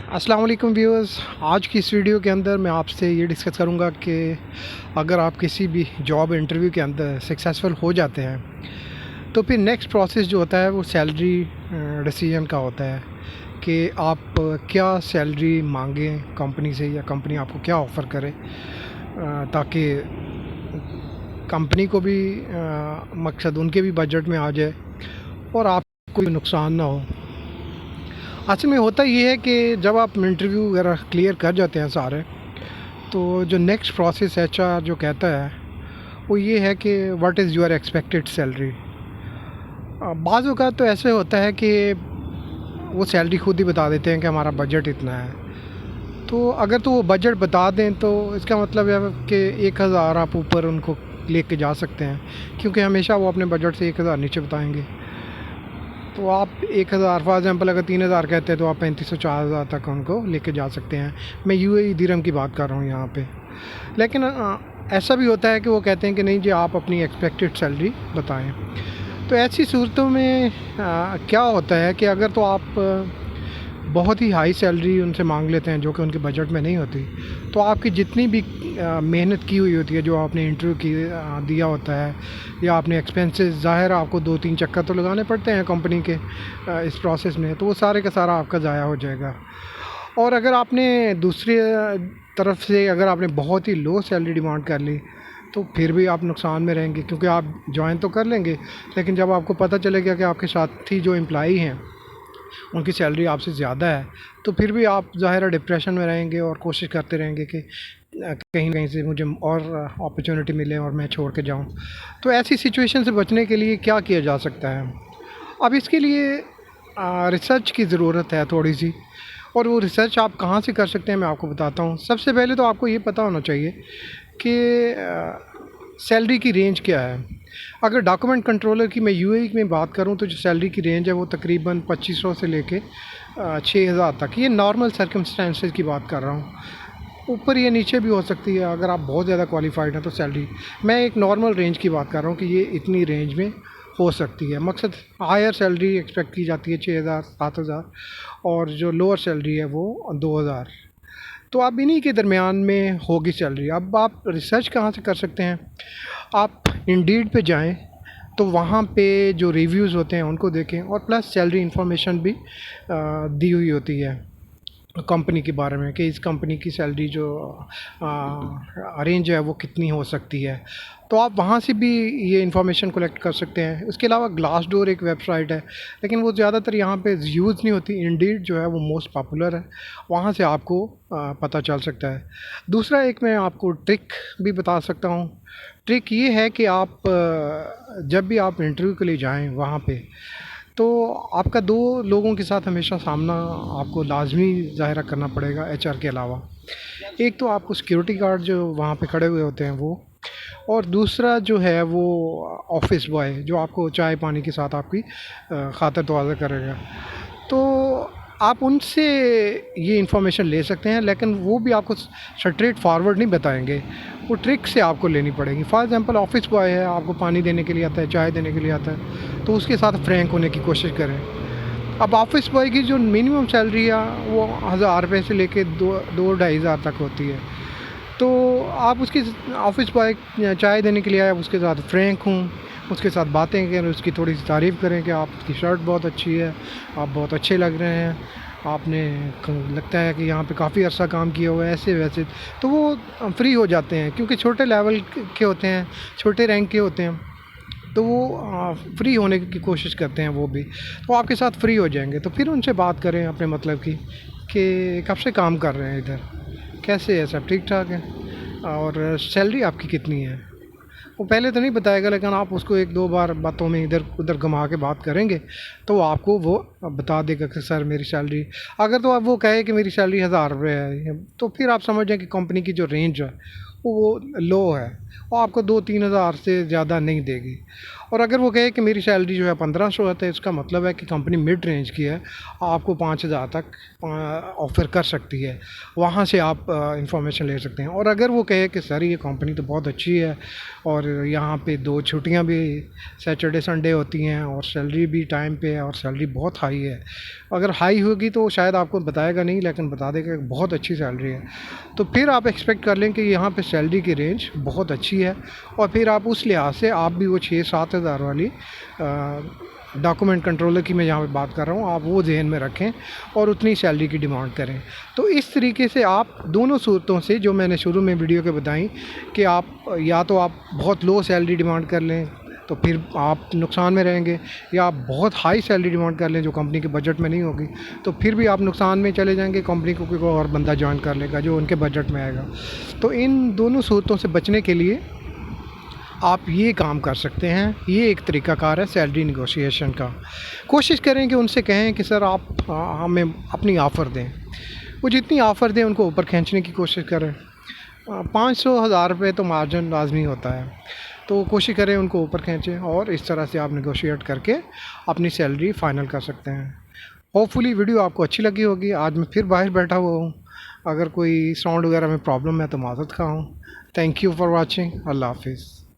अस्सलाम वालेकुम व्यूअर्स। आज की इस वीडियो के अंदर मैं आपसे ये डिस्कस करूँगा कि अगर आप किसी भी जॉब इंटरव्यू के अंदर सक्सेसफुल हो जाते हैं तो फिर नेक्स्ट प्रोसेस जो होता है वो सैलरी डिसीजन का होता है कि आप क्या सैलरी मांगें कंपनी से या कंपनी आपको क्या ऑफ़र करे, ताकि कंपनी को भी मकसद उनके भी बजट में आ जाए और आपको भी नुकसान ना हो। असल में होता ये है कि जब आप इंटरव्यू वगैरह क्लियर कर जाते हैं सारे, तो जो नेक्स्ट प्रोसेस एचआर जो कहता है वो ये है कि what is your expected salary. बाज़ औक़ात तो ऐसे होता है कि वो सैलरी खुद ही बता देते हैं कि हमारा बजट इतना है। तो अगर तो वो बजट बता दें तो इसका मतलब है कि 1000 आप ऊपर उनको लेके जा सकते हैं, क्योंकि हमेशा वो अपने बजट से 1000 नीचे बताएंगे। तो आप 1000 फॉर एग्ज़ाम्पल अगर 3000 कहते हैं तो आप 3500-4000 तक उनको लेके जा सकते हैं। मैं यूएई दिरहम की बात कर रहा हूँ यहाँ पे। लेकिन ऐसा भी होता है कि वो कहते हैं कि नहीं जी, आप अपनी एक्सपेक्टेड सैलरी बताएं। तो ऐसी सूरतों में क्या होता है कि अगर तो आप बहुत ही हाई सैलरी उनसे मांग लेते हैं जो कि उनके बजट में नहीं होती, तो आपकी जितनी भी मेहनत की हुई होती है, जो आपने इंटरव्यू की दिया होता है, या आपने एक्सपेंसेस, ज़ाहिर आपको 2-3 चक्कर तो लगाने पड़ते हैं कंपनी के इस प्रोसेस में, तो वो सारे का सारा आपका ज़ाया हो जाएगा। और अगर आपने दूसरी तरफ से अगर आपने बहुत ही लो सैलरी डिमांड कर ली तो फिर भी आप नुकसान में रहेंगे, क्योंकि आप जॉइन तो कर लेंगे, लेकिन जब आपको पता चलेगा कि आपके साथी जो एम्प्लॉई हैं उनकी सैलरी आपसे ज़्यादा है, तो फिर भी आप ज़ाहिर है डिप्रेशन में रहेंगे और कोशिश करते रहेंगे कि कहीं कहीं से मुझे और अपॉर्चुनिटी मिले और मैं छोड़ के जाऊं। तो ऐसी सिचुएशन से बचने के लिए क्या किया जा सकता है? अब इसके लिए रिसर्च की ज़रूरत है थोड़ी सी, और वो रिसर्च आप कहाँ से कर सकते हैं मैं आपको बताता हूँ। सबसे पहले तो आपको ये पता होना चाहिए कि सैलरी की रेंज क्या है। अगर डॉक्यूमेंट कंट्रोलर की मैं यूएई में बात करूं तो जो सैलरी की रेंज है वो तकरीबन 2500 से लेके 6000 तक। ये नॉर्मल सर्कमस्टेंसेस की बात कर रहा हूँ, ऊपर या नीचे भी हो सकती है अगर आप बहुत ज़्यादा क्वालिफाइड हैं तो सैलरी। मैं एक नॉर्मल रेंज की बात कर रहा हूँ कि ये इतनी रेंज में हो सकती है। मकसद हायर सैलरी एक्सपेक्ट की जाती है 6000 7000, और जो लोअर सैलरी है वो 2000। तो आप इन्हीं के दरमियान में होगी सैलरी। अब आप रिसर्च कहाँ से कर सकते हैं? आप इंडीड पे जाएं, तो वहाँ पे जो रिव्यूज़ होते हैं उनको देखें, और प्लस सैलरी इन्फॉर्मेशन भी दी हुई होती है कंपनी के बारे में कि इस कंपनी की सैलरी जो रेंज है वो कितनी हो सकती है। तो आप वहाँ से भी ये इन्फॉर्मेशन कलेक्ट कर सकते हैं। उसके अलावा ग्लासडोर एक वेबसाइट है, लेकिन वो ज़्यादातर यहाँ पे यूज़ नहीं होती। इंडीड जो है वो मोस्ट पॉपुलर है, वहाँ से आपको पता चल सकता है। दूसरा एक मैं आपको ट्रिक भी बता सकता हूँ। ट्रिक ये है कि आप जब भी आप इंटरव्यू के लिए जाएं वहाँ पे, तो आपका 2 लोगों के साथ हमेशा सामना आपको लाज़मी ज़ाहिरा करना पड़ेगा एचआर के अलावा। एक तो आपको सिक्योरिटी गार्ड जो वहाँ पे खड़े हुए होते हैं वो, और दूसरा जो है वो ऑफिस बॉय जो आपको चाय पानी के साथ आपकी खातिर तवाज़ा करेगा। तो आप उनसे ये इन्फॉर्मेशन ले सकते हैं, लेकिन वो भी आपको स्ट्रेट फॉरवर्ड नहीं बताएंगे, वो ट्रिक से आपको लेनी पड़ेगी। फॉर एग्ज़ाम्पल ऑफिस बॉय है, आपको पानी देने के लिए आता है, चाय देने के लिए आता है, तो उसके साथ फ्रैंक होने की कोशिश करें। अब ऑफिस बॉय की जो मिनिमम सैलरी है वो 1000 रुपये से लेके 2-2-2500 तक होती है। तो आप उसकी ऑफिस बॉय चाय देने के लिए आया, उसके साथ फ्रैंक हूँ, उसके साथ बातें करें, उसकी थोड़ी सी तारीफ़ करें कि आपकी शर्ट बहुत अच्छी है, आप बहुत अच्छे लग रहे हैं, आपने लगता है कि यहाँ पे काफ़ी अर्सा काम किया हुआ है, ऐसे वैसे। तो वो फ्री हो जाते हैं, क्योंकि छोटे लेवल के होते हैं, छोटे रैंक के होते हैं, तो वो फ्री होने की कोशिश करते हैं वो भी। तो आपके साथ फ्री हो जाएंगे, तो फिर उनसे बात करें अपने मतलब की कि कब से काम कर रहे हैं इधर, कैसे है, सब ठीक ठाक है, और सैलरी आपकी कितनी है। वो पहले तो नहीं बताएगा, लेकिन आप उसको 1-2 बार बातों में इधर उधर घुमा के बात करेंगे तो आपको वो बता देगा कि सर मेरी सैलरी। अगर तो आप वो कहे कि मेरी सैलरी 1000 रुपये है, तो फिर आप समझ जाएं कि कंपनी की जो रेंज है वो लो है, और आपको 2-3 हज़ार से ज़्यादा नहीं देगी। और अगर वो कहे कि मेरी सैलरी जो है 1500 है, तो इसका मतलब है कि कंपनी मिड रेंज की है, आपको 5000 तक ऑफ़र कर सकती है। वहाँ से आप इंफॉर्मेशन ले सकते हैं। और अगर वो कहे कि सर ये कंपनी तो बहुत अच्छी है और यहाँ पे 2 छुट्टियाँ भी सैटरडे संडे होती हैं और सैलरी भी टाइम पे है और सैलरी बहुत हाई है, अगर हाई होगी तो शायद आपको बताएगा नहीं, लेकिन बता देगा कि बहुत अच्छी सैलरी है, तो फिर आप एक्सपेक्ट कर लें कि यहाँ पे सैलरी की रेंज बहुत अच्छी है। और फिर आप उस लिहाज से आप भी वो 6-7 हज़ार वाली डॉक्यूमेंट कंट्रोलर की मैं यहाँ पे बात कर रहा हूँ, आप वो ज़हन में रखें और उतनी सैलरी की डिमांड करें। तो इस तरीके से आप दोनों सूरतों से, जो मैंने शुरू में वीडियो के बताई, कि आप या तो आप बहुत लो सैलरी डिमांड कर लें तो फिर आप नुकसान में रहेंगे, या आप बहुत हाई सैलरी डिमांड कर लें जो कंपनी के बजट में नहीं होगी, तो फिर भी आप नुकसान में चले जाएंगे, कंपनी को कोई और बंदा ज्वाइन कर लेगा जो उनके बजट में आएगा। तो इन दोनों सूरतों से बचने के लिए आप ये काम कर सकते हैं, ये एक तरीक़ाकार है सैलरी नेगोशिएशन का। कोशिश करें कि उनसे कहें कि सर आप हमें अपनी ऑफ़र दें, वो जितनी ऑफ़र दें उनको ऊपर खींचने की कोशिश करें। 500-1000 रुपये तो मार्जिन लाजमी होता है, तो कोशिश करें उनको ऊपर खींचें और इस तरह से आप नेगोशिएट करके अपनी सैलरी फ़ाइनल कर सकते हैं। होपफुली वीडियो आपको अच्छी लगी होगी। आज मैं फिर बाहर बैठा हुआ हूँ, अगर कोई साउंड वगैरह में प्रॉब्लम है तो माज़रत ख़्वाह हूँ। Thank you for watching. Allah हाफ़िज़।